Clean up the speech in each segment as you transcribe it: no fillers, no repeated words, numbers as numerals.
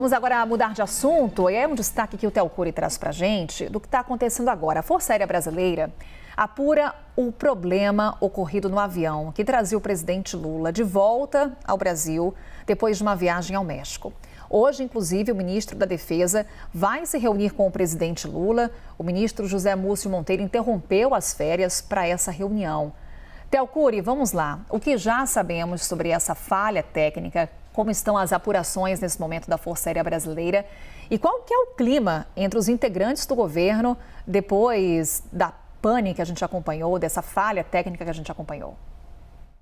Vamos agora mudar de assunto, e é um destaque que o Theo Cury traz para a gente do que está acontecendo agora. A Força Aérea Brasileira apura o problema ocorrido no avião que trazia o presidente Lula de volta ao Brasil depois de uma viagem ao México. Hoje, inclusive, o ministro da Defesa vai se reunir com o presidente Lula. O ministro José Múcio Monteiro interrompeu as férias para essa reunião. Theo Cury, vamos lá. O que já sabemos sobre essa falha técnica? Como estão as apurações nesse momento da Força Aérea Brasileira? E qual que é o clima entre os integrantes do governo depois da pane que a gente acompanhou, dessa falha técnica que a gente acompanhou?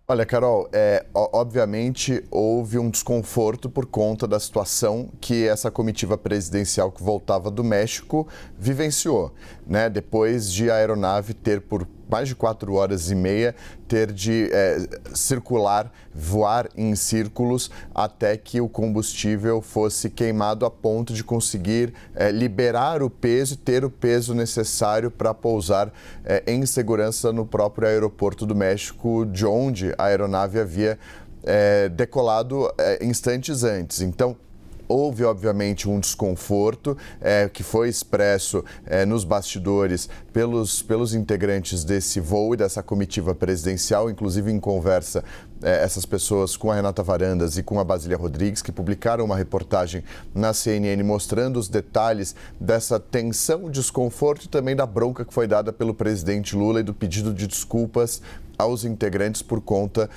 Olha, Carol, obviamente houve um desconforto por conta da situação que essa comitiva presidencial que voltava do México vivenciou, né? Depois de a aeronave ter por mais de 4 horas e meia, ter de circular, voar em círculos até que o combustível fosse queimado a ponto de conseguir liberar o peso e ter o peso necessário para pousar em segurança no próprio aeroporto do México, de onde a aeronave havia decolado instantes antes. Então, houve, obviamente, um desconforto que foi expresso nos bastidores pelos integrantes desse voo e dessa comitiva presidencial, inclusive em conversa essas pessoas com a Renata Varandas e com a Basília Rodrigues, que publicaram uma reportagem na CNN mostrando os detalhes dessa tensão, desconforto e também da bronca que foi dada pelo presidente Lula e do pedido de desculpas aos integrantes por conta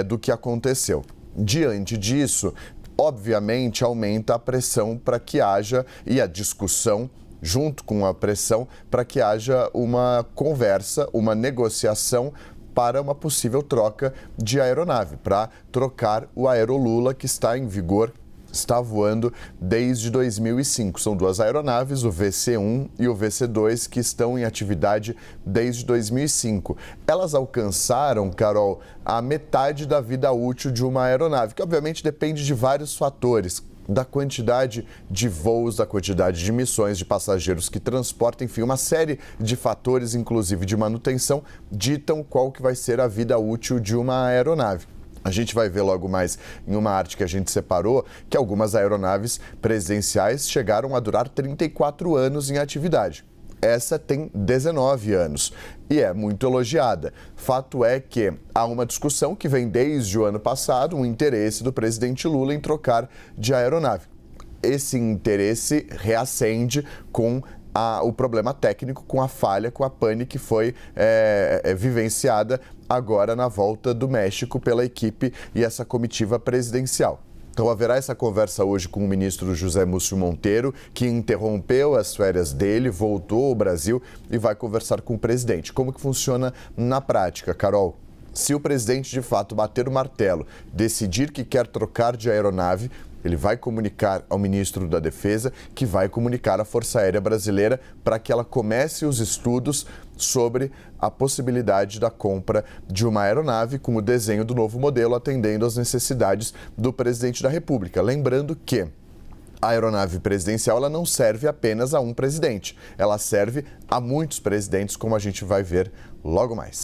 do que aconteceu. Diante disso, obviamente, aumenta a pressão para que haja, e a discussão, junto com a pressão, para que haja uma conversa, uma negociação para uma possível troca de aeronave, para trocar o Aerolula que está em vigor, está voando desde 2005. São 2 aeronaves, o VC-1 e o VC-2, que estão em atividade desde 2005. Elas alcançaram, Carol, a metade da vida útil de uma aeronave, que obviamente depende de vários fatores, da quantidade de voos, da quantidade de missões de passageiros que transportam, enfim, uma série de fatores, inclusive de manutenção, ditam qual que vai ser a vida útil de uma aeronave. A gente vai ver logo mais em uma arte que a gente separou que algumas aeronaves presidenciais chegaram a durar 34 anos em atividade. Essa tem 19 anos e é muito elogiada. Fato é que há uma discussão que vem desde o ano passado, um interesse do presidente Lula em trocar de aeronave. Esse interesse reacende com o problema técnico, com a falha, com a pane que foi vivenciada agora na volta do México pela equipe e essa comitiva presidencial. Então, haverá essa conversa hoje com o ministro José Múcio Monteiro, que interrompeu as férias dele, voltou ao Brasil e vai conversar com o presidente. Como que funciona na prática, Carol? Se o presidente, de fato, bater o martelo, decidir que quer trocar de aeronave, ele vai comunicar ao ministro da Defesa, que vai comunicar à Força Aérea Brasileira para que ela comece os estudos sobre a possibilidade da compra de uma aeronave com o desenho do novo modelo, atendendo às necessidades do presidente da República. Lembrando que a aeronave presidencial ela não serve apenas a um presidente, ela serve a muitos presidentes, como a gente vai ver logo mais.